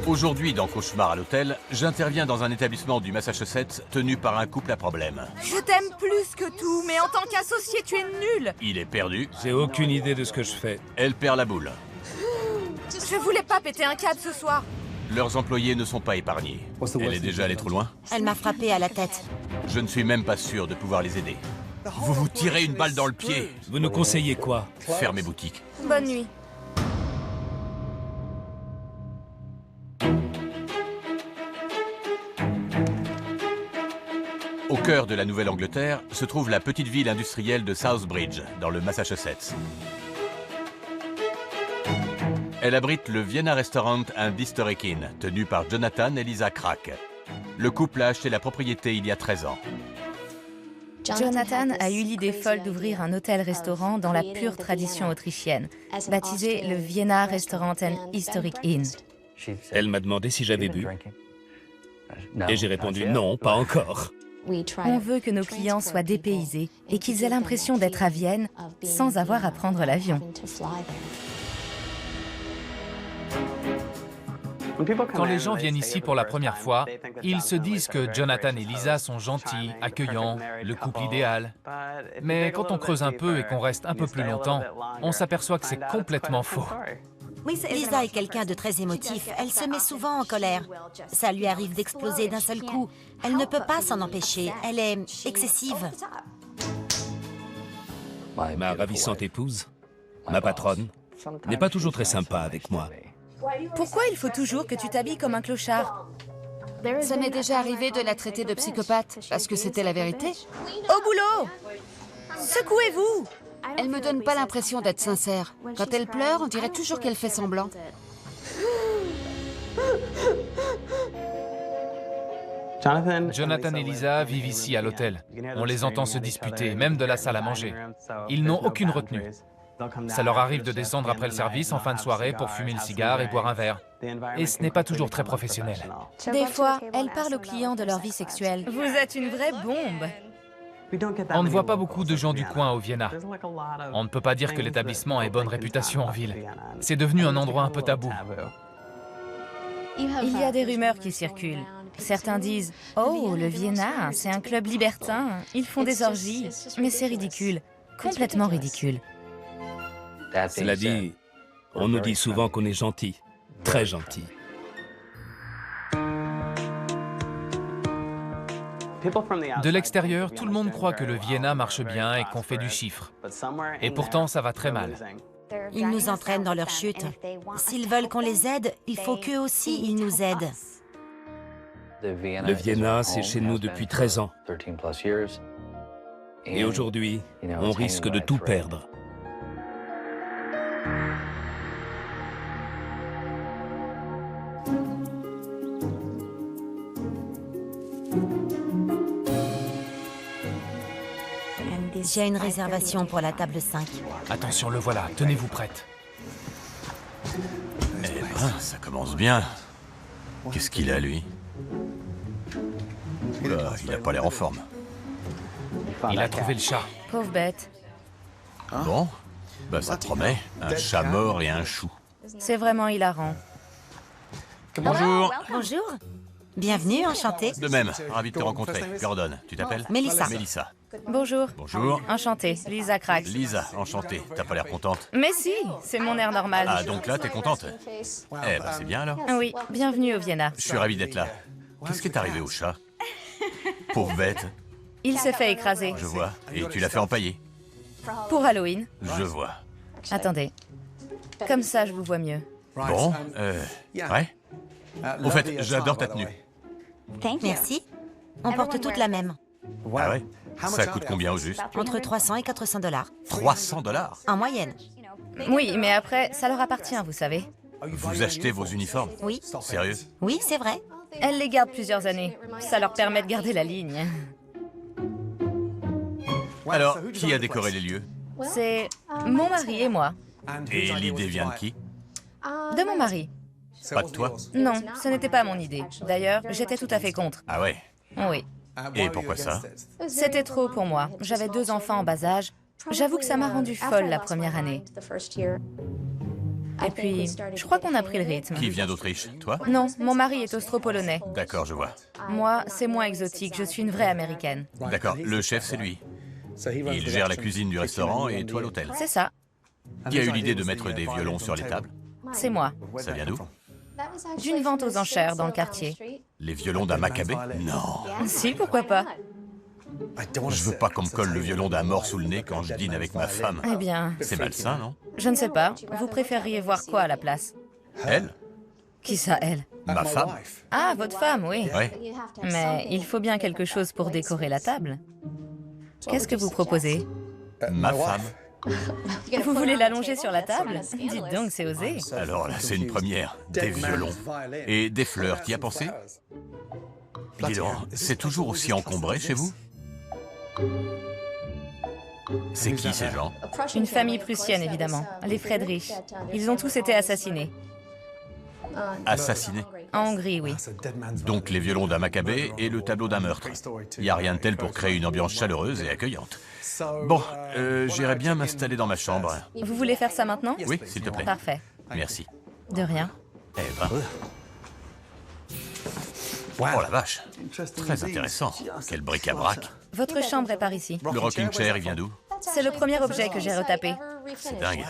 Aujourd'hui, dans Cauchemar à l'hôtel, j'interviens dans un établissement du Massachusetts tenu par un couple à problème. Je t'aime plus que tout, mais en tant qu'associé, tu es nul. Il est perdu. J'ai aucune idée de ce que je fais. Elle perd la boule. Je voulais pas péter un câble ce soir. Leurs employés ne sont pas épargnés. Elle est déjà allée trop loin. Elle m'a frappé à la tête. Je ne suis même pas sûr de pouvoir les aider. Vous vous tirez une balle dans le pied. Vous nous conseillez quoi? Fermez boutique. Bonne nuit. Au cœur de la Nouvelle-Angleterre se trouve la petite ville industrielle de Southbridge, dans le Massachusetts. Elle abrite le Vienna Restaurant and Historic Inn, tenu par Jonathan et Lisa Crack. Le couple a acheté la propriété il y a 13 ans. Jonathan a eu l'idée folle d'ouvrir un hôtel-restaurant dans la pure tradition autrichienne, baptisé le Vienna Restaurant and Historic Inn. Elle m'a demandé si j'avais bu. Et j'ai répondu non, pas encore. On veut que nos clients soient dépaysés et qu'ils aient l'impression d'être à Vienne sans avoir à prendre l'avion. Quand les gens viennent ici pour la première fois, ils se disent que Jonathan et Lisa sont gentils, accueillants, le couple idéal. Mais quand on creuse un peu et qu'on reste un peu plus longtemps, on s'aperçoit que c'est complètement faux. Lisa est quelqu'un de très émotif. Elle se met souvent en colère. Ça lui arrive d'exploser d'un seul coup. Elle ne peut pas s'en empêcher. Elle est excessive. Ma ravissante épouse, ma patronne, n'est pas toujours très sympa avec moi. Pourquoi il faut toujours que tu t'habilles comme un clochard? Ça m'est déjà arrivé de la traiter de psychopathe, parce que c'était la vérité. Au boulot! Secouez-vous! Elle me donne pas l'impression d'être sincère. Quand elle pleure, on dirait toujours qu'elle fait semblant. Jonathan et Lisa vivent ici à l'hôtel. On les entend se disputer, même de la salle à manger. Ils n'ont aucune retenue. Ça leur arrive de descendre après le service en fin de soirée pour fumer le cigare et boire un verre. Et ce n'est pas toujours très professionnel. Des fois, elles parlent aux clients de leur vie sexuelle. Vous êtes une vraie bombe. On ne voit pas beaucoup de gens du coin au Vienna. On ne peut pas dire que l'établissement ait bonne réputation en ville. C'est devenu un endroit un peu tabou. Il y a des rumeurs qui circulent. Certains disent « Oh, le Vienna, c'est un club libertin, ils font des orgies. » Mais c'est ridicule, complètement ridicule. Cela dit, on nous dit souvent qu'on est gentil, très gentil. De l'extérieur, tout le monde croit que le Vienna marche bien et qu'on fait du chiffre. Et pourtant, ça va très mal. Ils nous entraînent dans leur chute. S'ils veulent qu'on les aide, il faut qu'eux aussi, ils nous aident. Le Vienna, c'est chez nous depuis 13 ans. Et aujourd'hui, on risque de tout perdre. J'ai une réservation pour la table 5. Attention, le voilà, tenez-vous prête. Eh ben, ça commence bien. Qu'est-ce qu'il a, lui? Oula, il a pas l'air en forme. Il a trouvé le chat. Pauvre bête. Bon, bah ça promet. Un chat mort et un chou. C'est vraiment hilarant. Bonjour. Bonjour. Bienvenue, enchantée. De même, ravi de te rencontrer. Gordon, tu t'appelles? Mélissa. Mélissa. Bonjour. Bonjour. Enchantée, Lisa Crack. Lisa, enchantée. T'as pas l'air contente. Mais si, c'est mon air normal. Ah, donc là, t'es contente? Eh ben, c'est bien alors. Oui, bienvenue au Vienna. Je suis ravi d'être là. Qu'est-ce qui est arrivé au chat? Pauvre bête. Il s'est fait écraser. Je vois. Et tu l'as fait empailler? Pour Halloween. Je vois. Attendez. Comme ça, je vous vois mieux. Bon, ouais. Au fait, j'adore ta tenue. Merci. On porte toutes la même. Ah ouais? Ça coûte combien au juste? Entre 300 et 400 $. 300 $? En moyenne. Oui, mais après, ça leur appartient, vous savez. Vous achetez vos uniformes? Oui. Sérieux? Oui, c'est vrai. Elles les gardent plusieurs années. Ça leur permet de garder la ligne. Alors, qui a décoré les lieux? C'est mon mari et moi. Et l'idée vient de qui? De mon mari. Pas de toi? Non, ce n'était pas mon idée. D'ailleurs, j'étais tout à fait contre. Ah ouais? Oui. Et pourquoi ça? C'était trop pour moi. J'avais 2 enfants en bas âge. J'avoue que ça m'a rendue folle la première année. Et puis, je crois qu'on a pris le rythme. Qui vient d'Autriche? Toi? Non, mon mari est austro-polonais. D'accord, je vois. Moi, c'est moins exotique, je suis une vraie américaine. D'accord, le chef, c'est lui. Il gère la cuisine du restaurant et toi l'hôtel. C'est ça, Qui a eu l'idée de mettre des violons sur les tables? c'est moi. Ça vient d'où? D'une vente aux enchères dans le quartier. Les violons d'un Maccabée? Non. Si, pourquoi pas? Je veux pas qu'on me colle le violon d'un mort sous le nez quand je dîne avec ma femme. Eh bien, C'est malsain, non? je ne sais pas. Vous préféreriez voir quoi à la place? Elle? Qui ça, elle? Ma femme? Ah, votre femme, oui. Ouais. Mais il faut bien quelque chose pour décorer la table. Qu'est-ce que vous proposez? Ma femme? Vous voulez l'allonger sur la table? Dites donc, c'est osé. Alors là, c'est une première. Des violons. Et des fleurs, t'y as pensé? Dis donc, c'est toujours aussi encombré chez vous? C'est qui ces gens? Une famille prussienne, évidemment. Les Friedrich. Ils ont tous été assassinés. Assassinés? En Hongrie, oui. Donc les violons d'un Maccabée et le tableau d'un meurtre. Il n'y a rien de tel pour créer une ambiance chaleureuse et accueillante. Bon, j'irais bien m'installer dans ma chambre. Vous voulez faire ça maintenant? Oui, s'il te plaît. Parfait. Merci. De rien. Eh ben... Oh la vache! Très intéressant. Quel bric-à-brac. Votre chambre est par ici. Le rocking chair, il vient d'où? C'est le premier objet que j'ai retapé. C'est dingue.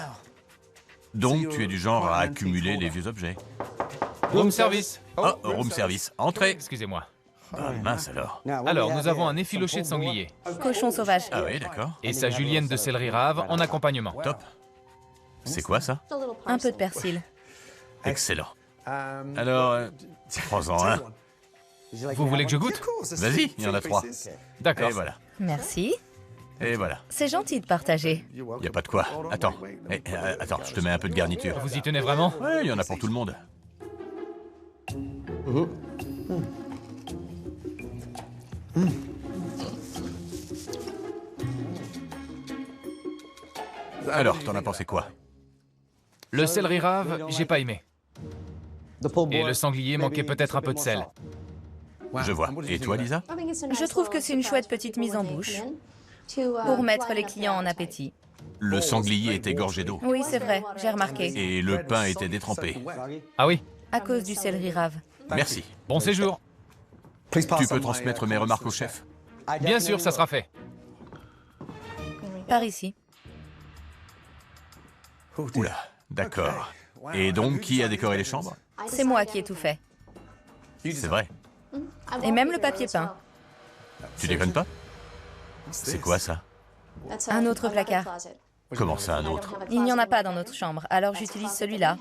Donc tu es du genre à accumuler les vieux objets. Room service. Oh, room service. Entrez. Excusez-moi. Ah, mince alors. Alors, nous avons un effiloché de sanglier Cochon sauvage. Ah oui, d'accord. et sa julienne de céleri rave en accompagnement. Top. C'est quoi ça? Un peu de persil. Excellent. Alors, prends-en un. Vous voulez que je goûte? Vas-y, il y en a 3. D'accord. Et voilà. Merci. Et voilà. C'est gentil de partager. Y a pas de quoi. Attends. Attends, je te mets un peu de garniture. Vous y tenez vraiment? Ouais, il y en a pour tout le monde. Alors, t'en as pensé quoi? Le céleri rave, j'ai pas aimé. Et le sanglier manquait peut-être un peu de sel. Je vois. Et toi, Lisa? Je trouve que c'est une chouette petite mise en bouche pour mettre les clients en appétit. Le sanglier était gorgé d'eau. Oui, c'est vrai, j'ai remarqué. Et le pain était détrempé. Ah oui? À cause du céleri rave. Merci. Bon séjour. Tu peux transmettre mes remarques au chef? Bien sûr, ça sera fait. Par ici. Oula, d'accord. Et donc, qui a décoré les chambres? C'est moi qui ai tout fait. C'est vrai. Et même le papier peint. Tu déconnes pas? C'est quoi ça? Un autre placard. Comment ça, un autre? Il n'y en a pas dans notre chambre, alors j'utilise celui-là.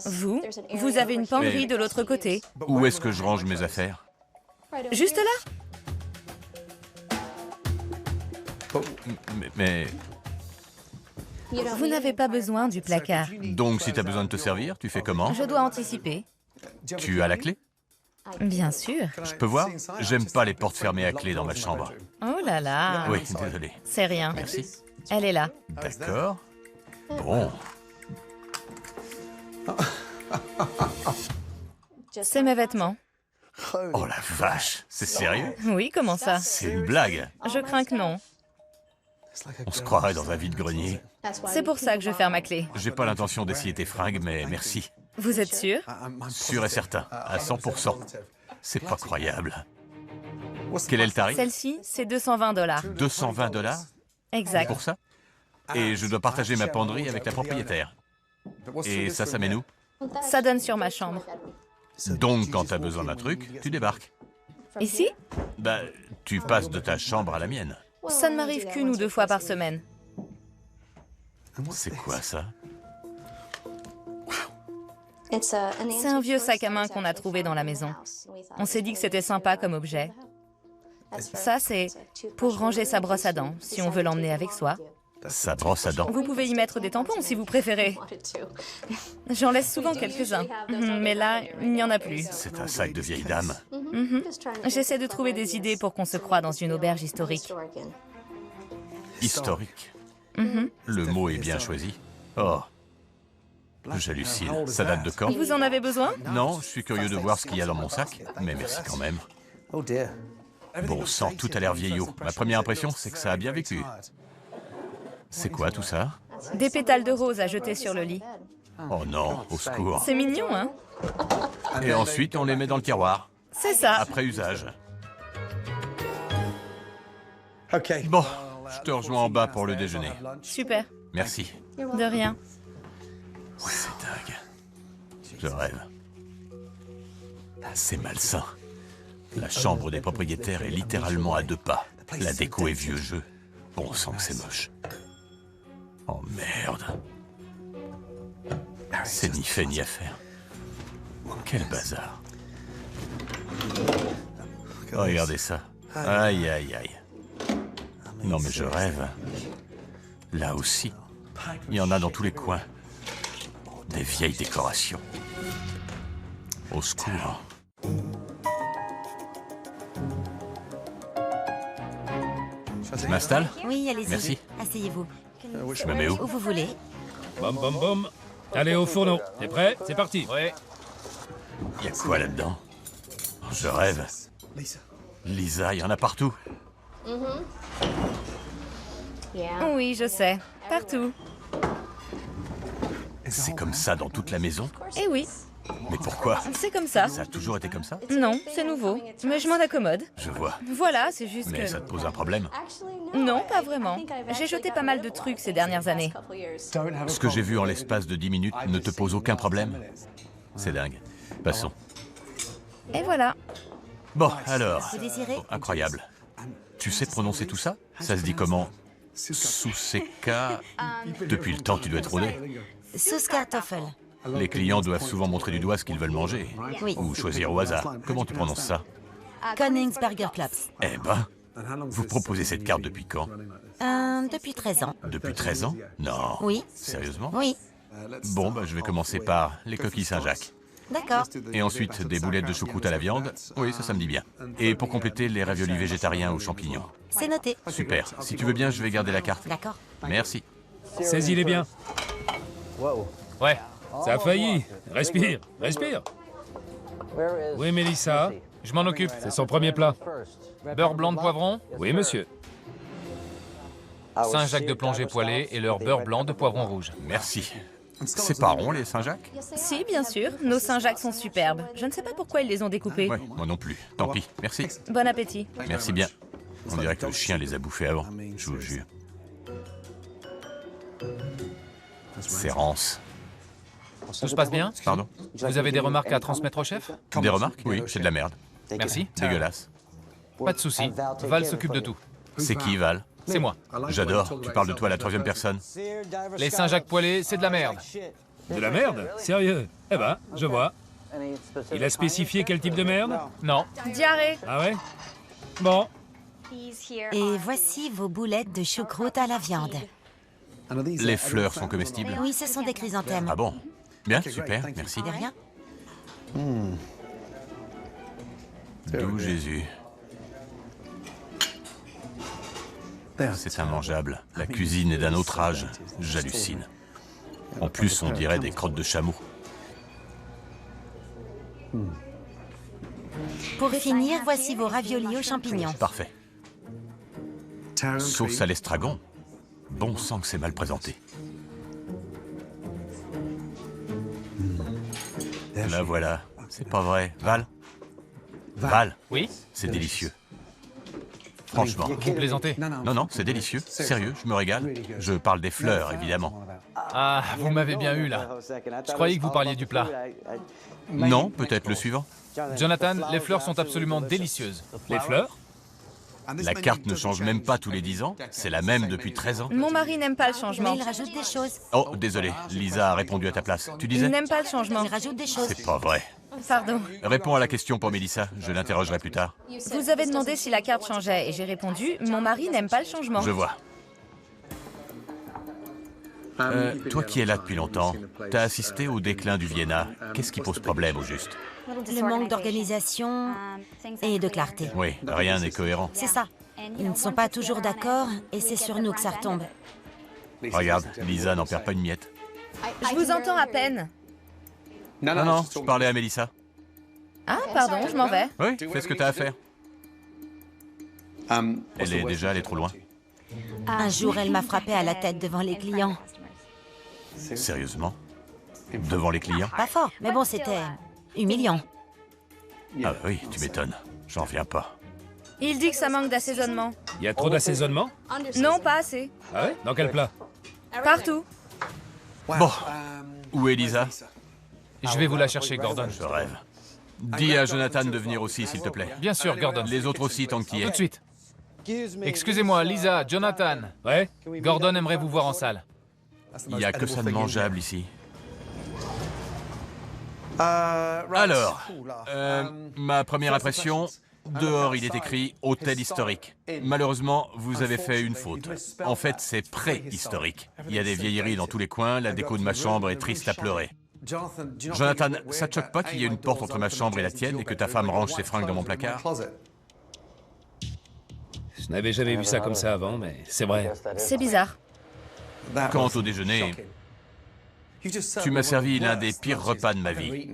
Vous avez une penderie Mais- de l'autre côté. Où est-ce que je range mes affaires? Juste là. Mais... Vous n'avez pas besoin du placard. Donc, si t'as besoin de te servir, tu fais comment? Je dois anticiper. Tu as la clé? Bien sûr. Je peux voir? J'aime pas les portes fermées à clé dans ma chambre. Oh là là. Oui, désolé. C'est rien. Merci. Elle est là. D'accord. Bon. C'est mes vêtements. Oh la vache, c'est sérieux? Oui, comment ça? C'est une blague. Je crains que non. On se croirait dans un vide-grenier. C'est pour ça que je ferme ma clé. J'ai pas l'intention d'essayer tes fringues, mais merci. Vous êtes sûr? Sûr et certain, à 100%. C'est pas croyable. Quel est le tarif? Celle-ci, c'est 220 $. 220 $ Exact. pour ça? Et je dois partager ma penderie avec la propriétaire. Et ça mène où? Ça donne sur ma chambre. Donc, quand t'as besoin d'un truc, tu débarques. Ici? Bah, tu passes de ta chambre à la mienne. Ça ne m'arrive qu'une ou deux fois par semaine. C'est quoi ça? C'est un vieux sac à main qu'on a trouvé dans la maison. On s'est dit que c'était sympa comme objet. Ça, c'est pour ranger sa brosse à dents, si on veut l'emmener avec soi. Sa brosse à dents. Vous pouvez y mettre des tampons si vous préférez. J'en laisse souvent quelques-uns, mais là, il n'y en a plus. C'est un sac de vieille dame. J'essaie de trouver des idées pour qu'on se croie dans une auberge historique. Historique. Le mot est bien choisi. Oh. J'hallucine. Ça date de quand? Vous en avez besoin? Non, je suis curieux de voir ce qu'il y a dans mon sac, mais merci quand même. Bon sang, tout a l'air vieillot. Ma première impression, c'est que ça a bien vécu. C'est quoi tout ça? Des pétales de rose à jeter sur le lit. Oh non, au secours. C'est mignon, hein? Et ensuite, on les met dans le tiroir, C'est ça. après usage. Bon, je te rejoins en bas pour le déjeuner. Super. Merci. De rien. C'est dingue. Je rêve. C'est malsain. La chambre des propriétaires est littéralement à 2 pas. La déco est vieux jeu. Bon sang que c'est moche. Oh merde. C'est ni fait ni à faire. Quel bazar. Regardez ça. Aïe, aïe, aïe. Non mais je rêve. Là aussi. Il y en a dans tous les coins. Des vieilles décorations. Au secours. Je m'installe? Oui, allez-y. Merci. Asseyez-vous. Je me mets où? Où vous voulez. Bom, bom, bom. Allez au fourneau. T'es prêt? C'est parti. Ouais. Il y a quoi là-dedans? Je rêve. Lisa, il y en a partout. Oui, je sais. Partout. C'est comme ça dans toute la maison? Eh oui, Mais pourquoi? c'est comme ça. Ça a toujours été comme ça? Non, c'est nouveau. Mais je m'en accommode. Je vois. Voilà, c'est juste Mais que... ça te pose un problème? Non, pas vraiment. J'ai jeté pas mal de trucs ces dernières années. Ce que j'ai vu en l'espace de 10 minutes ne te pose aucun problème? C'est dingue. Passons. Et voilà. Bon, alors... Vous désirez? Oh, incroyable. Tu sais prononcer tout ça? Ça se dit comment? Sous-séca... Depuis le temps, tu dois être rodé. Süßkartoffel. Les clients doivent souvent montrer du doigt ce qu'ils veulent manger. Oui. Ou choisir au hasard. Comment tu prononces ça? Königsberger Clubs. Eh ben, vous proposez cette carte depuis quand? Depuis 13 ans. Depuis 13 ans? Non. Oui. Sérieusement? Oui. Bon, bah, je vais commencer par les coquilles Saint-Jacques. D'accord. Et ensuite, des boulettes de choucroute à la viande. Oui, ça me dit bien. Et pour compléter, les raviolis végétariens aux champignons. C'est noté. Super. Si tu veux bien, je vais garder la carte. D'accord. Merci. Saisis-les bien. Ouais. Ça a failli. Respire, respire. Oui, Mélissa. Je m'en occupe. C'est son premier plat. Beurre blanc de poivron, Oui, monsieur. Saint-Jacques de plongée poêlée et leur beurre blanc de poivron rouge. Merci. C'est pas rond, les Saint-Jacques? Si, bien sûr. Nos Saint-Jacques sont superbes. Je ne sais pas pourquoi ils les ont découpés. Ouais, moi non plus. Tant pis. Merci. Bon appétit. Merci bien. On dirait que le chien les a bouffés avant. Je vous jure. C'est rance. Tout se passe bien? Pardon? Vous avez des remarques à transmettre au chef? Des remarques? Oui, c'est de la merde. Merci. Dégueulasse. Pas de souci. Val s'occupe de tout. C'est qui, Val? C'est moi. J'adore. Tu parles de toi à la 3e personne. Les Saint-Jacques poêlés, c'est de la merde. De la merde? Sérieux? Eh ben, je vois. Il a spécifié quel type de merde? Non. Diarrhée. Ah ouais? Bon. Et voici vos boulettes de choucroute à la viande. Les fleurs sont comestibles? Oui, ce sont des chrysanthèmes. Ah bon? Bien, super, merci. De rien. D'où Jésus. C'est immangeable. La cuisine est d'un autre âge. J'hallucine. En plus, on dirait des crottes de chameau. Pour finir, voici vos raviolis aux champignons. Parfait. Sauce à l'estragon. Bon sang que c'est mal présenté. La voilà. C'est pas vrai. Val? Val, Oui? c'est délicieux. Franchement. Vous plaisantez? Non, non, c'est délicieux. Sérieux, je me régale. Je parle des fleurs, évidemment. Ah, vous m'avez bien eu là. Je croyais que vous parliez du plat. Non, peut-être le suivant. Jonathan, les fleurs sont absolument délicieuses. Les fleurs? La carte ne change même pas tous les 10 ans. C'est la même depuis 13 ans. Mon mari n'aime pas le Mais changement. il rajoute des choses. Oh, désolé. Lisa a répondu à ta place. Tu Il disais? n'aime pas le changement. Il rajoute des choses. C'est pas vrai. Pardon. Réponds à la question pour Mélissa. Je l'interrogerai plus tard. Vous avez demandé si la carte changeait et j'ai répondu, mon mari n'aime pas le changement. Je vois. Toi qui es là depuis longtemps, t'as assisté au déclin du Vienna. Qu'est-ce qui pose problème au juste? Le manque d'organisation et de clarté. Oui, rien n'est cohérent. C'est ça. Ils ne sont pas toujours d'accord et c'est sur nous que ça retombe. Regarde, Lisa n'en perd pas une miette. Je vous entends à peine. Non, non, je parlais à Mélissa. Ah, pardon, je m'en vais. Oui, fais ce que t'as à faire. Elle est déjà allée trop loin. Un jour, elle m'a frappé à la tête devant les clients. Sérieusement? Devant les clients? Pas fort, mais bon, c'était humiliant. Ah oui, tu m'étonnes. J'en reviens pas. Il dit que ça manque d'assaisonnement. Il y a trop d'assaisonnement? Non, pas assez. Ah ouais? Dans quel plat? Partout. Bon, où est Lisa? Je vais vous la chercher, Gordon. Je rêve. Dis à Jonathan de venir aussi, s'il te plaît. Bien sûr, Gordon. Les autres aussi, tant que tu y Tout es. de suite. Excusez-moi, Lisa, Jonathan. Ouais? Gordon aimerait vous voir en salle. Il n'y a que ça de mangeable ici. Alors, ma première impression, dehors il est écrit « Hôtel historique ». Malheureusement, vous avez fait une faute. En fait, c'est préhistorique. Il y a des vieilleries dans tous les coins, la déco de ma chambre est triste à pleurer. Jonathan, ça te choque pas qu'il y ait une porte entre ma chambre et la tienne et que ta femme range ses fringues dans mon placard? Je n'avais jamais vu ça comme ça avant, mais c'est vrai. C'est bizarre. Quant au déjeuner, tu m'as servi l'un des pires repas de ma vie.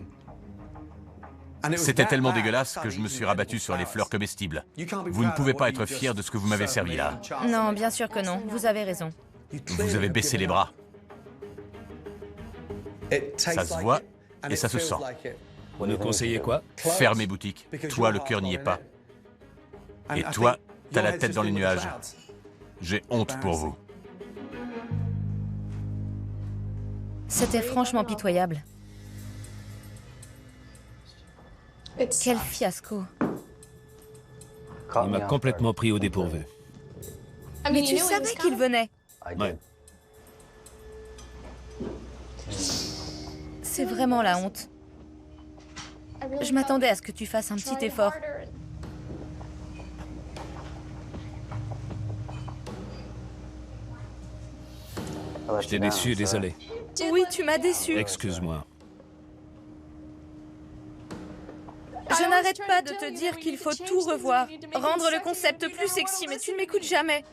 C'était tellement dégueulasse que je me suis rabattu sur les fleurs comestibles. Vous ne pouvez pas être fier de ce que vous m'avez servi là. Non, bien sûr que non. Vous avez raison. Vous avez baissé les bras. Ça se voit et ça se sent. Vous nous conseillez quoi? Fermez boutique. Toi, le cœur n'y est pas. Et toi, t'as la tête dans les nuages. J'ai honte pour vous. C'était franchement pitoyable. Quel fiasco. Il m'a complètement pris au dépourvu. Mais tu savais qu'il venait. Ouais. C'est vraiment la honte. Je m'attendais à ce que tu fasses un petit effort. Je t'ai déçu, désolé. Oui, tu m'as déçu. Excuse-moi. Je n'arrête pas de te dire qu'il faut tout revoir. Rendre le concept plus sexy, mais tu ne m'écoutes jamais.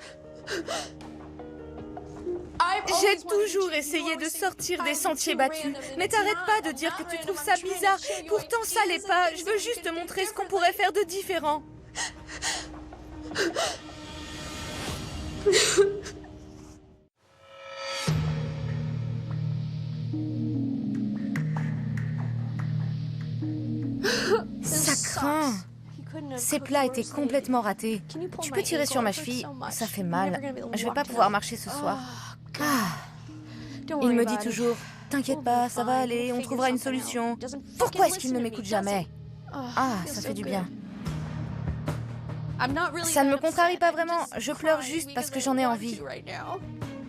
J'ai toujours essayé de sortir des sentiers battus. Mais t'arrêtes pas de dire que tu trouves ça bizarre. Pourtant, ça l'est pas. Je veux juste te montrer ce qu'on pourrait faire de différent. Ça craint. Ces plats étaient complètement ratés. Tu peux tirer sur ma cheville? Ça fait mal. Je vais pas pouvoir marcher ce soir. Il me dit toujours, t'inquiète pas, ça va aller, on trouvera une solution. Pourquoi est-ce qu'il ne m'écoute jamais? Ah, ça fait du bien. Ça ne me contrarie pas vraiment, je pleure juste parce que j'en ai envie.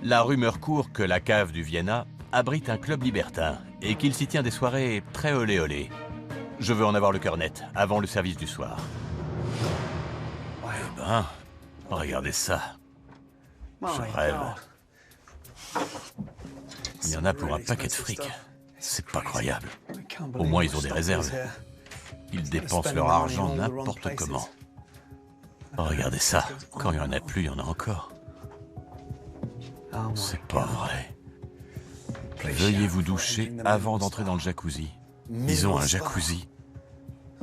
La rumeur court que la cave du Vienna abrite un club libertin et qu'il s'y tient des soirées très olé olé. Je veux en avoir le cœur net, avant le service du soir. Eh ben, regardez ça. Je rêve. Il y en a pour un paquet de fric. C'est pas croyable. Au moins, ils ont des réserves. Ils dépensent leur argent n'importe comment. Regardez ça. Quand il n'y en a plus, il y en a encore. C'est pas vrai. Veuillez vous doucher avant d'entrer dans le jacuzzi. Ils ont un jacuzzi.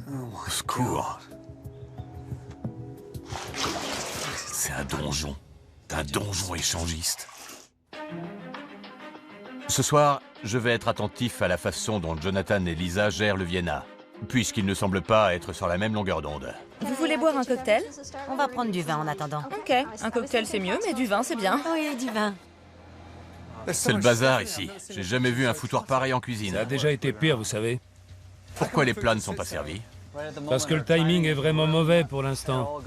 Au secours. C'est un donjon. Un donjon échangiste. Ce soir, je vais être attentif à la façon dont Jonathan et Lisa gèrent le Vienna, puisqu'ils ne semblent pas être sur la même longueur d'onde. Vous voulez boire un cocktail? On va prendre du vin en attendant. Ok, un cocktail c'est mieux, mais du vin c'est bien. Oui, du vin. C'est le bazar ici. J'ai jamais vu un foutoir pareil en cuisine. Ça a déjà été pire, vous savez. Pourquoi les plats ne sont pas servis? Parce que le timing est vraiment mauvais pour l'instant.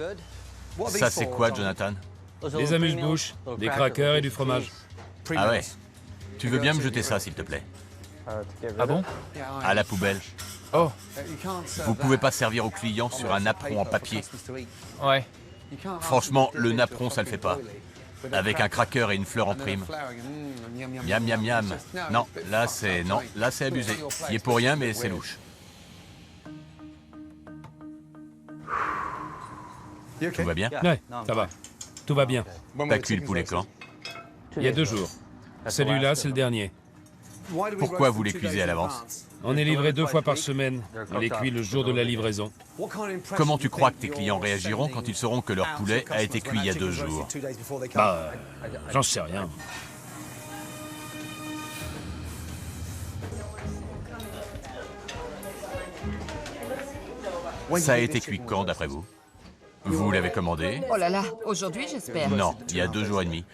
Ça, c'est quoi, Jonathan? Des amuse-bouches, des crackers et du fromage. Ah ouais. Tu veux bien me jeter ça, s'il te plaît? Ah bon? À la poubelle. Oh, Vous pouvez pas servir aux clients sur un napperon en papier. ouais. Franchement, le napperon, ça le fait pas. Avec un cracker et une fleur en prime. Miam, miam, miam. Non, là, c'est abusé. Il est pour rien, mais c'est louche. Tout va bien? Ouais, ça va. Tout va bien. T'as cuit le poulet quand? Il y a 2 jours. Celui-là, c'est le dernier. Pourquoi vous les cuisez à l'avance? On est livré 2 fois par semaine. Il est cuit le jour de la livraison. Comment tu crois que tes clients réagiront quand ils sauront que leur poulet a été cuit il y a 2 jours? Bah, j'en sais rien. Ça a été cuit quand, d'après vous? Vous l'avez commandé? Oh là là, aujourd'hui j'espère. Non, il y a 2 jours et demi.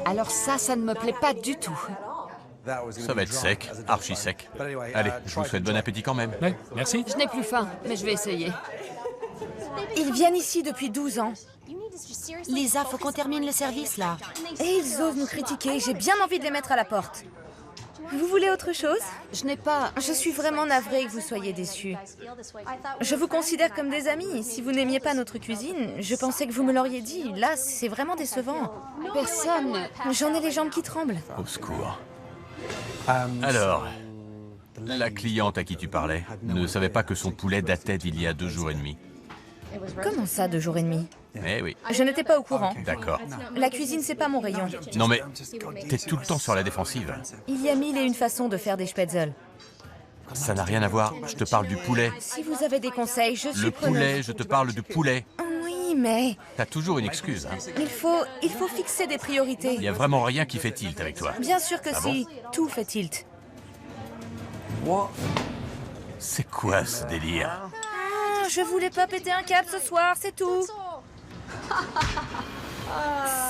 Alors ça ne me plaît pas du tout. Ça va être sec, archi sec. Allez, je vous souhaite bon appétit quand même. Ouais, merci. Je n'ai plus faim, mais je vais essayer. Ils viennent ici depuis 12 ans. Lisa, faut qu'on termine le service, là. Et ils osent nous critiquer. J'ai bien envie de les mettre à la porte. Vous voulez autre chose? Je n'ai pas... Je suis vraiment navrée que vous soyez déçus. Je vous considère comme des amis. Si vous n'aimiez pas notre cuisine, je pensais que vous me l'auriez dit. Là, c'est vraiment décevant. Personne... J'en ai les jambes qui tremblent. Au secours. Alors, la cliente à qui tu parlais ne savait pas que son poulet datait d'il y a 2 jours et demi. Comment ça, 2 jours et demi? Eh oui, Je n'étais pas au courant. d'accord. La cuisine, c'est pas mon rayon. Non mais, t'es tout le temps sur la défensive. Il y a 1001 façons de faire des spätzle. Ça n'a rien à voir, je te parle du poulet. Si vous avez des conseils, je suis Le preneuse. poulet, je te parle du poulet. Oui, mais T'as toujours une excuse, hein. il faut fixer des priorités. Il y a vraiment rien qui fait tilt avec toi. Bien sûr que Ah si. Tout fait tilt. C'est quoi ce délire? Ah, je voulais pas péter un câble ce soir, c'est tout.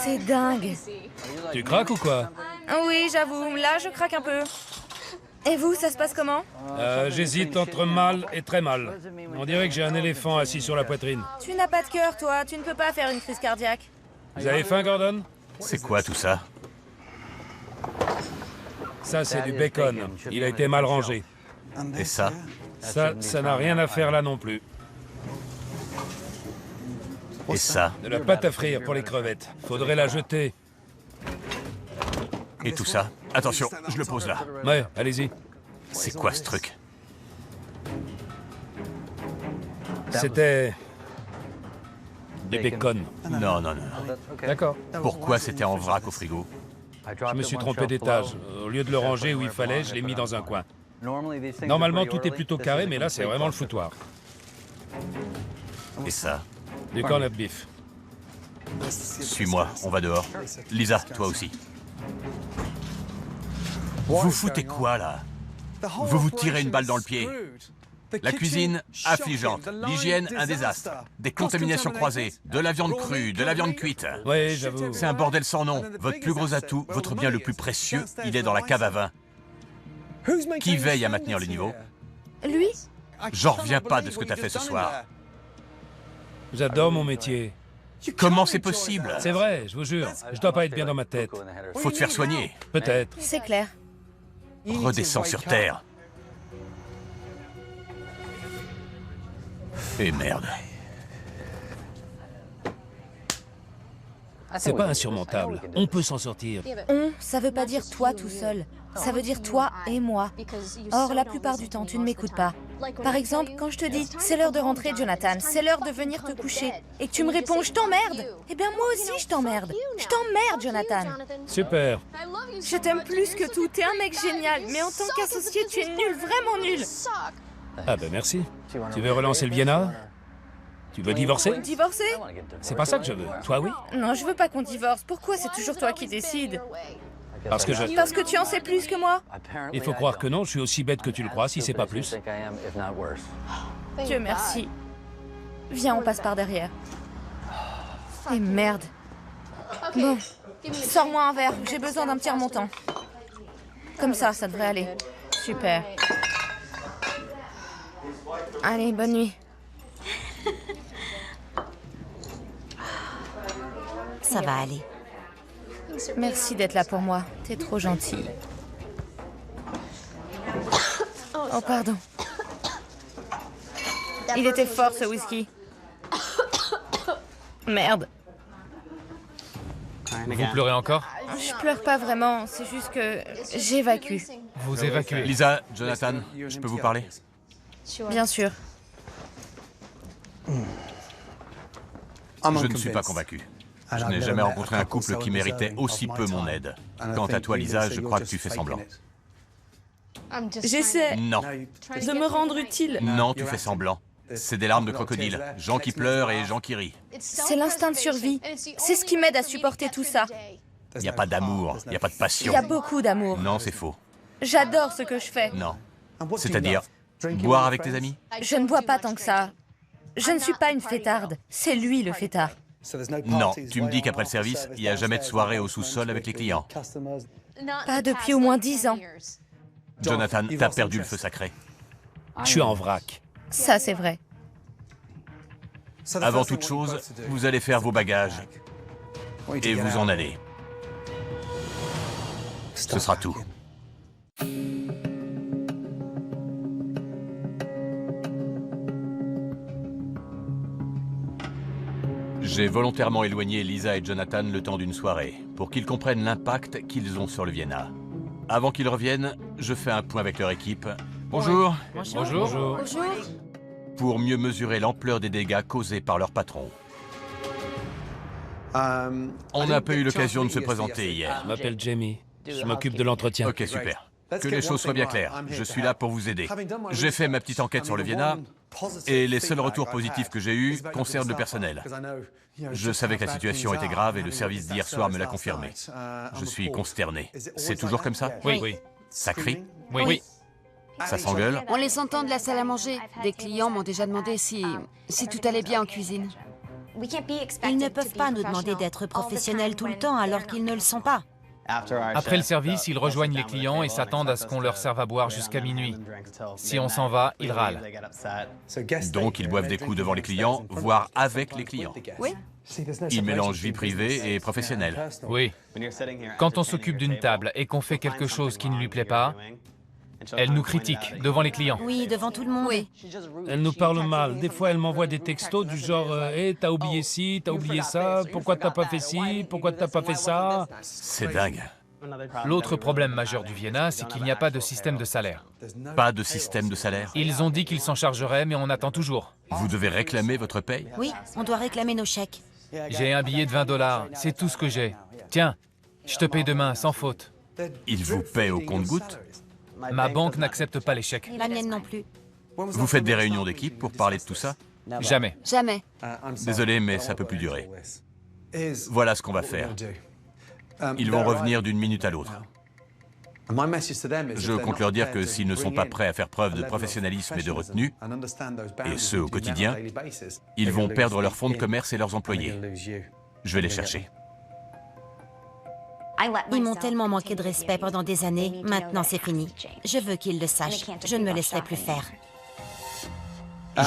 C'est dingue. Tu craques ou quoi? Oui, j'avoue, là je craque un peu. Et vous, ça se passe comment? J'hésite entre mal et très mal. On dirait que j'ai un éléphant assis sur la poitrine. Tu n'as pas de cœur, toi. Tu ne peux pas faire une crise cardiaque. Vous avez faim, Gordon? C'est quoi tout ça? Ça, c'est du bacon. Il a été mal rangé. Et ça? Ça n'a rien à faire là non plus. Et ça? De la pâte à frire pour les crevettes. Faudrait la jeter. Et tout ça? Attention, je le pose là. Ouais, allez-y. C'est quoi ce truc? C'était... du bacon. Non, non, non. D'accord. Pourquoi c'était en vrac au frigo? Je me suis trompé d'étage. Au lieu de le ranger où il fallait, je l'ai mis dans un coin. Normalement, tout est plutôt carré, mais là, c'est vraiment le foutoir. Et ça? Du corned beef. Suis-moi, on va dehors. Lisa, toi aussi. Vous foutez quoi là? Vous vous tirez une balle dans le pied. La cuisine, affligeante. L'hygiène, un désastre. Des contaminations croisées. De la viande crue, de la viande cuite. Oui, j'avoue. C'est un bordel sans nom. Votre plus gros atout, votre bien le plus précieux, il est dans la cave à vin. Qui veille à maintenir le niveau? Lui? J'en reviens pas de ce que t'as fait ce soir. J'adore mon métier. Comment c'est possible? C'est vrai, je vous jure. Je dois pas être bien dans ma tête. Faut te faire soigner. Peut-être. C'est clair. Redescends sur terre. Et merde. C'est pas insurmontable. On peut s'en sortir. On, ça veut pas dire toi tout seul. Ça veut dire toi et moi. Or, la plupart du temps, tu ne m'écoutes pas. Par exemple, quand je te dis « c'est l'heure de rentrer, Jonathan, c'est l'heure de venir te coucher », et que tu me réponds « je t'emmerde », eh bien moi aussi je t'emmerde. Je t'emmerde, Jonathan. Super. Je t'aime plus que tout, t'es un mec génial, mais en tant qu'associé, tu es nul, vraiment nul. Ah ben merci. Tu veux relancer le Vienna? Tu veux divorcer? Divorcer? C'est pas ça que je veux. Toi, oui? Non, je veux pas qu'on divorce. Pourquoi c'est toujours toi qui décides? Parce que je... Parce que tu en sais plus que moi. Il faut croire que non, je suis aussi bête que tu le crois, si c'est pas plus. Dieu merci. Viens, on passe par derrière. Et merde. Bon, sors-moi un verre, j'ai besoin d'un petit remontant. Comme ça devrait aller. Super. Allez, bonne nuit. Ça va aller. Merci d'être là pour moi. T'es trop gentille. Oh, pardon. Il était fort, ce whisky. Merde. Vous pleurez encore? Je pleure pas vraiment, c'est juste que j'évacue. Vous évacuez. Lisa, Jonathan, je peux vous parler? Bien sûr. Je ne suis pas convaincu. Je n'ai jamais rencontré un couple qui méritait aussi peu mon aide. Quant à toi, Lisa, je crois que tu fais semblant. J'essaie Non. de me rendre utile. Non, tu fais semblant. C'est des larmes de crocodile. Gens qui pleurent et gens qui rient. C'est l'instinct de survie. C'est ce qui m'aide à supporter tout ça. Il n'y a pas d'amour, il n'y a pas de Il passion. y a beaucoup d'amour. Non, c'est faux. J'adore ce que je fais. Non. C'est-à-dire, boire avec tes amis? Je ne bois pas tant que ça. Je ne suis pas une fêtarde, c'est lui le fêtard. Non, tu me dis qu'après le service, il n'y a jamais de soirée au sous-sol avec les clients. Pas depuis au moins 10 ans. Jonathan, t'as perdu le feu sacré. Je suis en vrac. Ça, c'est vrai. Avant toute chose, vous allez faire vos bagages et vous en allez. Ce sera tout. J'ai volontairement éloigné Lisa et Jonathan le temps d'une soirée, pour qu'ils comprennent l'impact qu'ils ont sur le Vienna. Avant qu'ils reviennent, je fais un point avec leur équipe. Bonjour. Bonjour. Pour mieux mesurer l'ampleur des dégâts causés par leur patron. On n'a pas eu l'occasion de se présenter hier. Je m'appelle Jamie. Je m'occupe de l'entretien. Ok, super. Que les choses soient bien claires. Je suis là pour vous aider. J'ai fait ma petite enquête sur le Vienna et les seuls retours positifs que j'ai eus concernent le personnel. Je savais que la situation était grave et le service d'hier soir me l'a confirmé. Je suis consterné. C'est toujours comme ça? Oui. Ça crie? Oui. Ça s'engueule? On les entend de la salle à manger. Des clients m'ont déjà demandé si tout allait bien en cuisine. Ils ne peuvent pas nous demander d'être professionnels tout le temps alors qu'ils ne le sont pas. Après le service, ils rejoignent les clients et s'attendent à ce qu'on leur serve à boire jusqu'à minuit. Si on s'en va, ils râlent. Donc ils boivent des coups devant les clients, voire avec les clients. Oui. Ils mélangent vie privée et professionnelle. Oui. Quand on s'occupe d'une table et qu'on fait quelque chose qui ne lui plaît pas, elle nous critique devant les clients. Oui, devant tout le monde. Oui. Elle nous parle mal. Des fois, elle m'envoie des textos du genre « Hé, t'as oublié ci, t'as oublié ça, pourquoi t'as pas fait ci, pourquoi t'as pas fait ça ?» C'est dingue. L'autre problème majeur du Vienna, c'est qu'il n'y a pas de système de salaire. Pas de système de salaire. Ils ont dit qu'ils s'en chargeraient, mais on attend toujours. Vous devez réclamer votre paye? Oui, on doit réclamer nos chèques. J'ai un billet de 20 $, c'est tout ce que j'ai. Tiens, je te paye demain, sans faute. Ils vous paient au compte-gouttes? Ma banque n'accepte pas les chèques. La mienne non plus. Vous faites des réunions d'équipe pour parler de tout ça? Jamais. Jamais. Désolé, mais ça peut plus durer. Voilà ce qu'on va faire. Ils vont revenir d'une minute à l'autre. Je compte leur dire que s'ils ne sont pas prêts à faire preuve de professionnalisme et de retenue, et ce au quotidien, ils vont perdre leurs fonds de commerce et leurs employés. Je vais les chercher. Ils m'ont tellement manqué de respect pendant des années. Maintenant, c'est fini. Je veux qu'ils le sachent. Je ne me laisserai plus faire.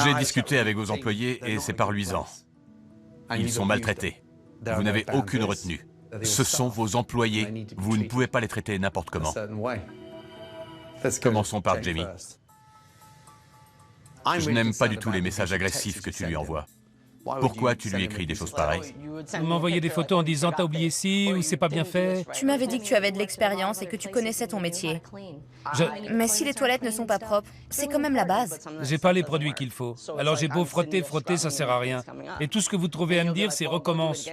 J'ai discuté avec vos employés et c'est par luisant. Ils sont maltraités. Vous n'avez aucune retenue. Ce sont vos employés. Vous ne pouvez pas les traiter n'importe comment. Commençons par Jamie. Je n'aime pas du tout les messages agressifs que tu lui envoies. Pourquoi tu lui écris des choses pareilles? Vous m'envoyez des photos en disant « T'as oublié ci ou c'est pas bien fait ?» Tu m'avais dit que tu avais de l'expérience et que tu connaissais ton métier. Mais si les toilettes ne sont pas propres, c'est quand même la base. J'ai pas les produits qu'il faut. Alors j'ai beau frotter, ça sert à rien. Et tout ce que vous trouvez à me dire, c'est « recommence ».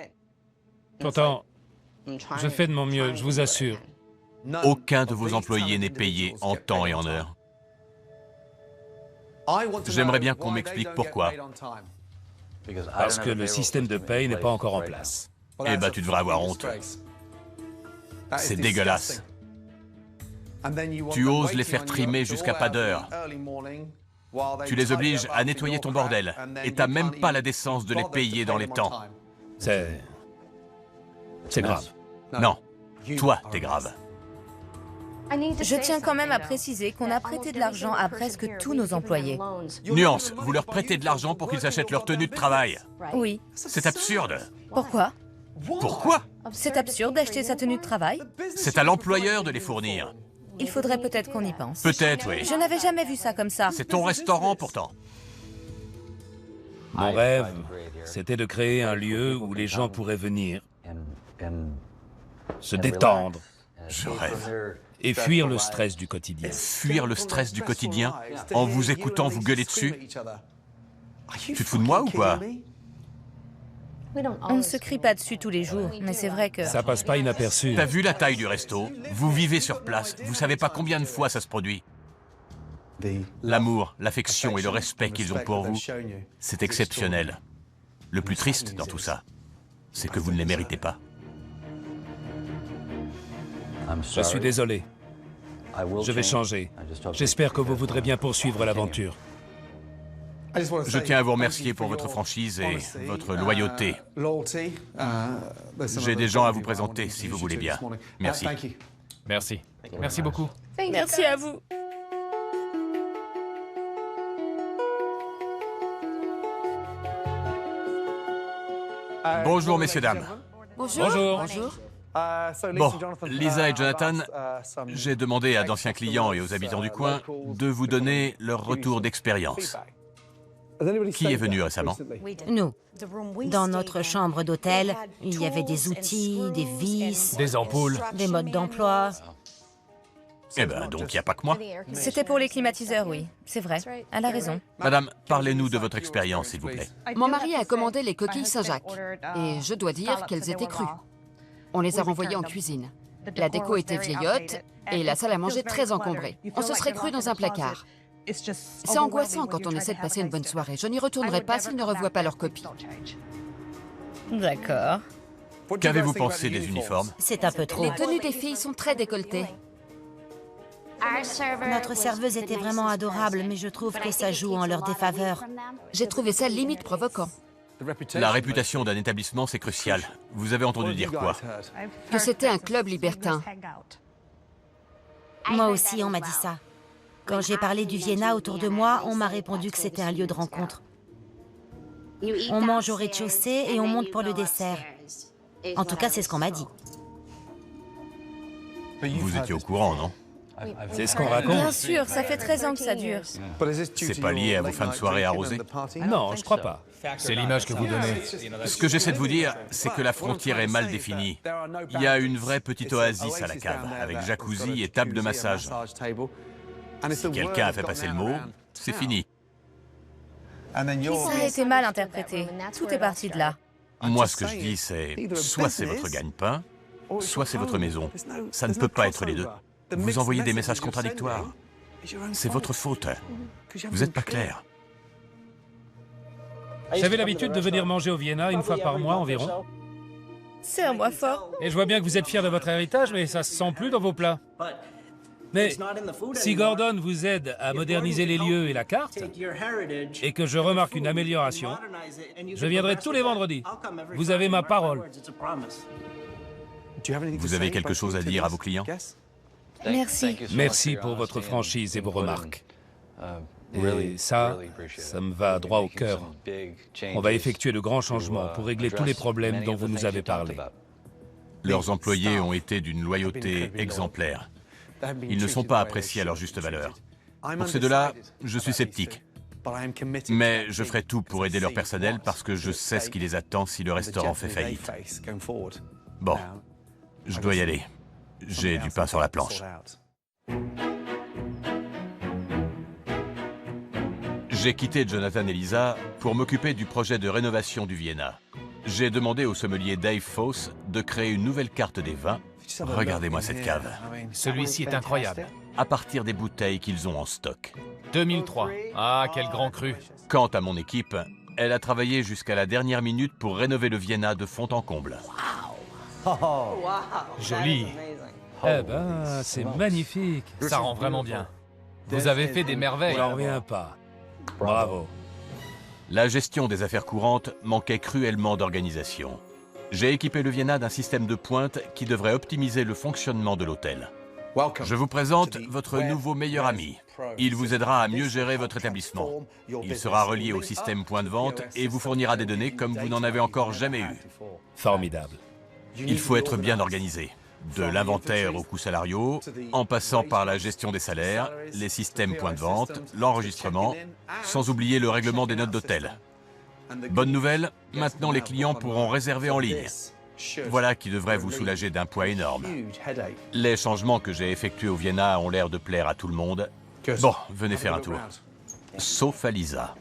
Pourtant, je fais de mon mieux, je vous assure. Aucun de vos employés n'est payé en temps et en heure. J'aimerais bien qu'on m'explique pourquoi. Parce que le système de paye n'est pas encore en place. Eh ben, tu devrais avoir honte. C'est dégueulasse. Tu oses les faire trimer jusqu'à pas d'heure. Tu les obliges à nettoyer ton bordel. Et t'as même pas la décence de les payer dans les temps. C'est grave. Non, toi, t'es grave. Je tiens quand même à préciser qu'on a prêté de l'argent à presque tous nos employés. Nuance, vous leur prêtez de l'argent pour qu'ils achètent leur tenue de travail. Oui. C'est absurde. Pourquoi? Pourquoi? C'est absurde d'acheter sa tenue de travail. C'est à l'employeur de les fournir. Il faudrait peut-être qu'on y pense. Peut-être, oui. Je n'avais jamais vu ça comme ça. C'est ton restaurant, pourtant. Mon rêve, c'était de créer un lieu où les gens pourraient venir, se détendre Je rêve. et fuir le stress du quotidien. Fuir le stress du quotidien en vous écoutant vous gueuler dessus? Tu te fous de moi ou quoi? On ne se crie pas dessus tous les jours, mais c'est vrai que... Ça passe pas inaperçu. T'as vu la taille du resto? Vous vivez sur place. Vous savez pas combien de fois ça se produit. L'amour, l'affection et le respect qu'ils ont pour vous, c'est exceptionnel. Le plus triste dans tout ça, c'est que vous ne les méritez pas. Je suis désolé. Je vais changer. J'espère que vous voudrez bien poursuivre l'aventure. Je tiens à vous remercier pour votre franchise et votre loyauté. J'ai des gens à vous présenter, si vous voulez bien. Merci. Merci. Merci beaucoup. Merci à vous. Bonjour, messieurs, dames. Bonjour. Bonjour. Bon, Lisa et Jonathan, j'ai demandé à d'anciens clients et aux habitants du coin de vous donner leur retour d'expérience. Qui est venu récemment? Nous. Dans notre chambre d'hôtel, il y avait des outils, des vis, Des ampoules. des modes d'emploi. Eh ben, donc il n'y a pas que moi. C'était pour les climatiseurs, oui. C'est vrai. Elle a raison. Madame, parlez-nous de votre expérience, s'il vous plaît. Mon mari a commandé les coquilles Saint-Jacques. Et je dois dire qu'elles étaient crues. On les a renvoyées en cuisine. La déco était vieillotte et la salle à manger très encombrée. On se serait cru dans un placard. C'est angoissant quand on essaie de passer une bonne soirée. Je n'y retournerai pas s'ils ne revoient pas leur copie. D'accord. Qu'avez-vous pensé des uniformes? C'est un peu trop. Les tenues des filles sont très décolletées. Notre serveuse était vraiment adorable, mais je trouve que ça joue en leur défaveur. J'ai trouvé ça limite provoquant. La réputation d'un établissement, c'est crucial. Vous avez entendu dire quoi? Que c'était un club libertin. Moi aussi, on m'a dit ça. Quand j'ai parlé du Vienna autour de moi, on m'a répondu que c'était un lieu de rencontre. On mange au rez-de-chaussée et on monte pour le dessert. En tout cas, c'est ce qu'on m'a dit. Vous étiez au courant, non? C'est ce qu'on raconte. Bien sûr, ça fait 13 ans que ça dure. C'est pas lié à vos fins de soirée arrosées? Non, je crois pas. C'est l'image que vous donnez. Ce que j'essaie de vous dire, c'est que la frontière est mal définie. Il y a une vraie petite oasis à la cave, avec jacuzzi et table de massage. Si quelqu'un a fait passer le mot, c'est fini. Ça a été mal interprété. Tout est parti de là. Moi, ce que je dis, c'est soit c'est votre gagne-pain, soit c'est votre maison. Ça ne peut pas être les deux. Vous envoyez des messages contradictoires. C'est votre faute. Vous n'êtes pas clair. J'avais l'habitude de venir manger au Vienna une fois par mois environ. C'est un mois fort. Et je vois bien que vous êtes fiers de votre héritage, mais ça se sent plus dans vos plats. Mais si Gordon vous aide à moderniser les lieux et la carte, et que je remarque une amélioration, je viendrai tous les vendredis. Vous avez ma parole. Vous avez quelque chose à dire à vos clients? Merci. Merci pour votre franchise et vos remarques. Et ça me va droit au cœur. On va effectuer de grands changements pour régler tous les problèmes dont vous nous avez parlé. Leurs employés ont été d'une loyauté exemplaire. Ils ne sont pas appréciés à leur juste valeur. Pour ces deux-là, je suis sceptique. Mais je ferai tout pour aider leur personnel parce que je sais ce qui les attend si le restaurant fait faillite. Bon, je dois y aller. J'ai du pain sur la planche. J'ai quitté Jonathan et Lisa pour m'occuper du projet de rénovation du Vienna. J'ai demandé au sommelier Dave Foss de créer une nouvelle carte des vins. Regardez-moi cette cave. Celui-ci est incroyable. À partir des bouteilles qu'ils ont en stock. 2003. Ah, quel grand cru. Quant à mon équipe, elle a travaillé jusqu'à la dernière minute pour rénover le Vienna de fond en comble. Joli. Eh ben, c'est magnifique. Ça rend vraiment bien. Vous avez fait des merveilles. J'en reviens pas. Bravo. La gestion des affaires courantes manquait cruellement d'organisation. J'ai équipé le Vienna d'un système de pointe qui devrait optimiser le fonctionnement de l'hôtel. Je vous présente votre nouveau meilleur ami. Il vous aidera à mieux gérer votre établissement. Il sera relié au système point de vente et vous fournira des données comme vous n'en avez encore jamais eu. Formidable. Il faut être bien organisé. De l'inventaire aux coûts salariaux, en passant par la gestion des salaires, les systèmes point de vente, l'enregistrement, sans oublier le règlement des notes d'hôtel. Bonne nouvelle, maintenant les clients pourront réserver en ligne. Voilà qui devrait vous soulager d'un poids énorme. Les changements que j'ai effectués au Vienna ont l'air de plaire à tout le monde. Bon, venez faire un tour. Sauf à Lisa.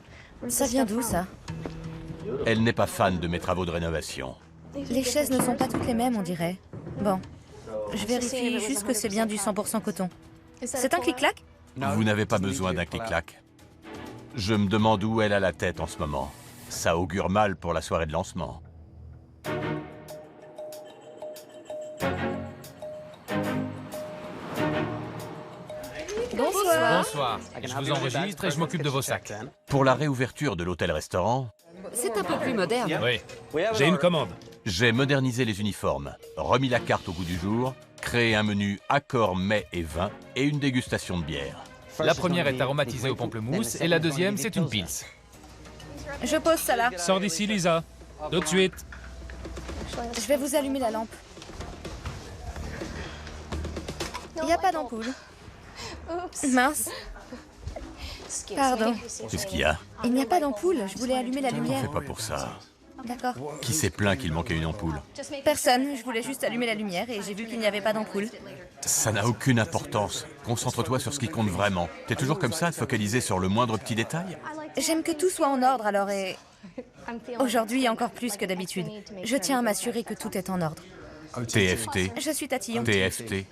Ça vient d'où, ça? Elle n'est pas fan de mes travaux de rénovation. Les chaises ne sont pas toutes les mêmes, on dirait. Bon, je vérifie juste que c'est bien du 100% coton. C'est un clic-clac? Vous n'avez pas besoin d'un clic-clac. Je me demande où elle a la tête en ce moment. Ça augure mal pour la soirée de lancement. Bonsoir. m'asseoir. Je vous enregistre et je m'occupe de vos sacs. Pour la réouverture de l'hôtel-restaurant, C'est un peu plus moderne. Oui. J'ai une commande. j'ai modernisé les uniformes, remis la carte au goût du jour, créé un menu accord mets et vin et une dégustation de bière. La première est aromatisée au pamplemousse et la deuxième, c'est une pils. Je pose ça là. Sors d'ici, Lisa. Tout de suite. Je vais vous allumer la lampe. Il n'y a pas d'ampoule. Mince. Pardon. Qu'est-ce qu'il y a? Il n'y a pas d'ampoule. Je voulais allumer la T'en lumière. fais pas pour ça. D'accord. Qui s'est plaint qu'il manquait une ampoule? Personne. Je voulais juste allumer la lumière et j'ai vu qu'il n'y avait pas d'ampoule. Ça n'a aucune importance. Concentre-toi sur ce qui compte vraiment. T'es toujours comme ça, focalisé sur le moindre petit détail? J'aime que tout soit en ordre alors et... Aujourd'hui encore plus que d'habitude. Je tiens à m'assurer que tout est en ordre. TFT, Je suis tatillon. TFT,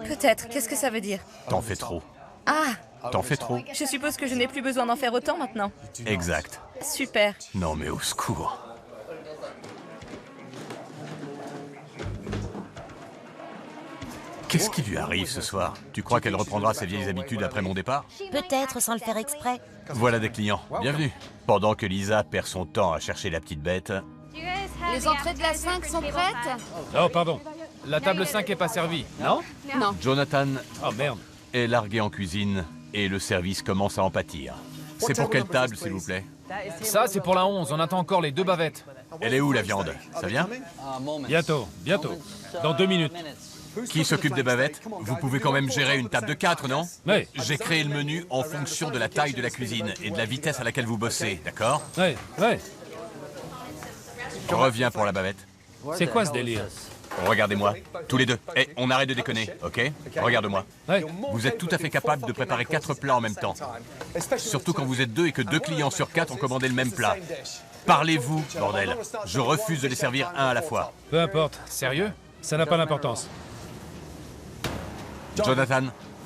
Peut-être. Qu'est-ce que ça veut dire? t'en fais trop. Ah, T'en fais trop. je suppose que je n'ai plus besoin d'en faire autant maintenant. Exact. Super. Non mais au secours. Qu'est-ce qui lui arrive ce soir? Tu crois qu'elle reprendra ses vieilles habitudes après mon départ? Peut-être sans le faire exprès. Voilà des clients. Bienvenue. Pendant que Lisa perd son temps à chercher la petite bête, Les entrées de la 5 sont prêtes? Oh, pardon. La table 5 est pas servie. Non? Non. Jonathan Oh, merde. est largué en cuisine et le service commence à en pâtir. C'est pour quelle table, s'il vous plaît? Ça, c'est pour la 11. On attend encore les 2 bavettes. Elle est où, la viande? Ça vient? Bientôt, bientôt. Dans 2 minutes. Qui s'occupe des bavettes? Vous pouvez quand même gérer une table de 4, non? Oui. J'ai créé le menu en fonction de la taille de la cuisine et de la vitesse à laquelle vous bossez, d'accord? Ouais, ouais. Reviens pour la bavette. C'est quoi ce délire? Regardez-moi, tous les deux. Eh, on arrête de déconner, ok? Regarde-moi. Ouais. Vous êtes tout à fait capable de préparer 4 plats en même temps. Surtout quand vous êtes 2 et que 2 clients sur 4 ont commandé le même plat. Parlez-vous, bordel. Je refuse de les servir un à la fois. Peu importe. Sérieux? Ça n'a pas d'importance. Jonathan,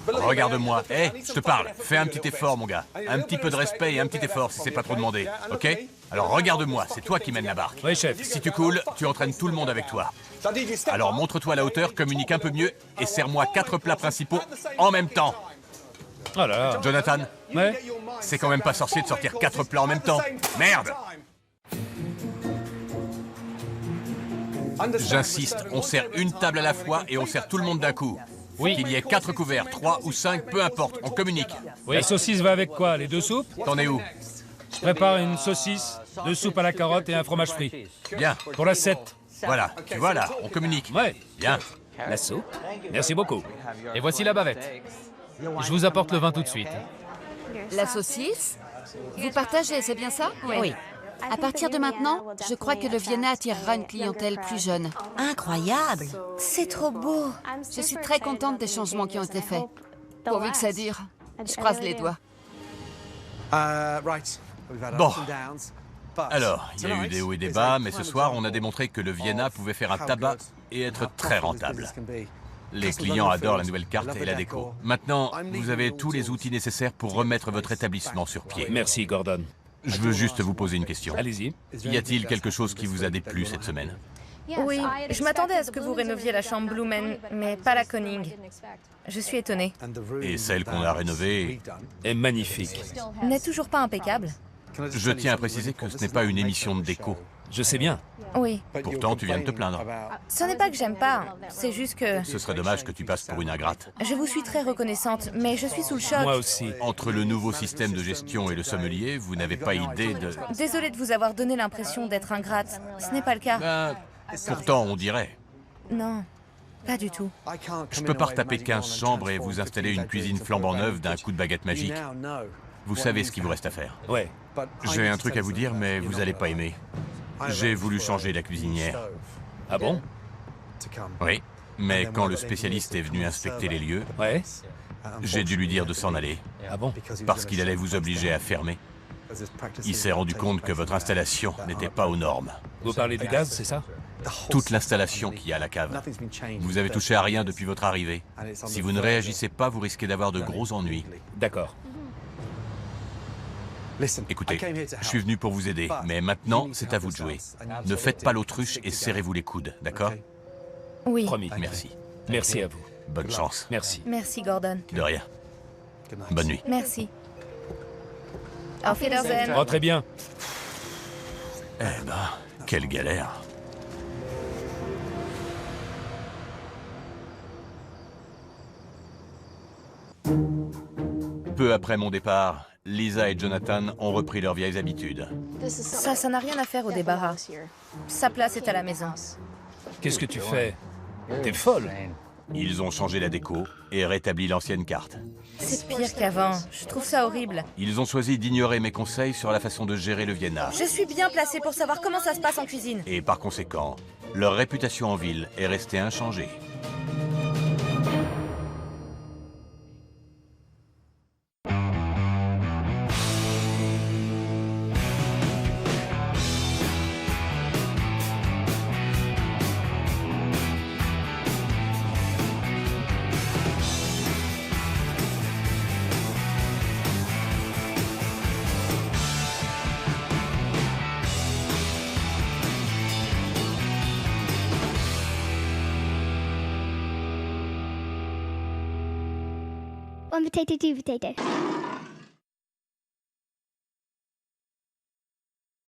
regarde-moi. Eh, je te parle. Fais un petit effort, mon gars. Un petit peu de respect et un petit effort, si c'est pas trop demandé. Ok? Alors regarde-moi, c'est toi qui mènes la barque. Oui, chef. Si tu coules, tu entraînes tout le monde avec toi. Alors montre-toi à la hauteur, communique un peu mieux et sers-moi 4 plats principaux en même temps. Oh là là. Jonathan, Ouais. c'est quand même pas sorcier de sortir 4 plats en même temps. Merde! J'insiste, on sert une table à la fois et on sert tout le monde d'un coup. Oui. Qu'il y ait 4 couverts, 3 ou 5, peu importe, on communique. Oui. La saucisse va avec quoi? Les 2 soupes? T'en es où? Je prépare une saucisse, 2 soupes à la carotte et un fromage frit. Bien, Pour la 7. voilà, tu vois là, on communique. Ouais. Bien. La soupe? Merci beaucoup. Et voici la bavette. Je vous apporte le vin tout de suite. La saucisse? Vous partagez, c'est bien ça? Oui. À partir de maintenant, je crois que le Vienna attirera une clientèle plus jeune. Incroyable. C'est trop beau. Je suis très contente des changements qui ont été faits. Pourvu que ça dure. Je croise les doigts. Bon. Alors, il y a eu des hauts et des bas, mais ce soir, on a démontré que le Vienna pouvait faire un tabac et être très rentable. Les clients adorent la nouvelle carte et la déco. Maintenant, vous avez tous les outils nécessaires pour remettre votre établissement sur pied. Merci, Gordon. Je veux juste vous poser une question. Allez-y. Y a-t-il quelque chose qui vous a déplu cette semaine? Oui, je m'attendais à ce que vous rénoviez la chambre Blumen, mais pas la Koning. Je suis étonnée. Et celle qu'on a rénovée, Est magnifique. N'est toujours pas impeccable. je tiens à préciser que ce n'est pas une émission de déco. Je sais bien. Oui. Pourtant, tu viens de te plaindre. Ce n'est pas que j'aime pas, c'est juste que... Ce serait dommage que tu passes pour une ingrate. Je vous suis très reconnaissante, mais je suis sous le choc. Moi aussi. Entre le nouveau système de gestion et le sommelier, vous n'avez pas idée de... Désolée de vous avoir donné l'impression d'être ingrate. Ce n'est pas le cas. Ben, pourtant, on dirait. Non, pas du tout. Je peux pas retaper 15 chambres et vous installer une cuisine flambant neuve d'un coup de baguette magique. Vous savez ce qu'il vous reste à faire. Ouais. J'ai un truc à vous dire, mais vous allez pas aimer. J'ai voulu changer la cuisinière. Ah bon? Oui, mais quand le spécialiste est venu inspecter les lieux, Ouais. j'ai dû lui dire de s'en aller, Ah bon? parce qu'il allait vous obliger à fermer. Il s'est rendu compte que votre installation n'était pas aux normes. Vous parlez du gaz, c'est ça? Toute l'installation qu'il y a à la cave. Vous avez touché à rien depuis votre arrivée. Si vous ne réagissez pas, vous risquez d'avoir de gros ennuis. D'accord. Écoutez, je suis venu pour vous aider, mais maintenant, c'est à vous de jouer. Ne faites pas l'autruche et serrez-vous les coudes, d'accord? Oui. Promis. Merci. Merci à vous. Bonne chance. Merci. Merci, Gordon. De rien. Bonne nuit. Merci. Auf Wiedersehen. Rentrez bien. Eh ben, quelle galère. Peu après mon départ, Lisa et Jonathan ont repris leurs vieilles habitudes. Ça n'a rien à faire au débarras. Sa place est à la maison. Qu'est-ce que tu fais? T'es folle. Ils ont changé la déco et rétabli l'ancienne carte. C'est pire qu'avant. Je trouve ça horrible. Ils ont choisi d'ignorer mes conseils sur la façon de gérer le Vienna. Je suis bien placée pour savoir comment ça se passe en cuisine. Et par conséquent, leur réputation en ville est restée inchangée. One potato, two potato.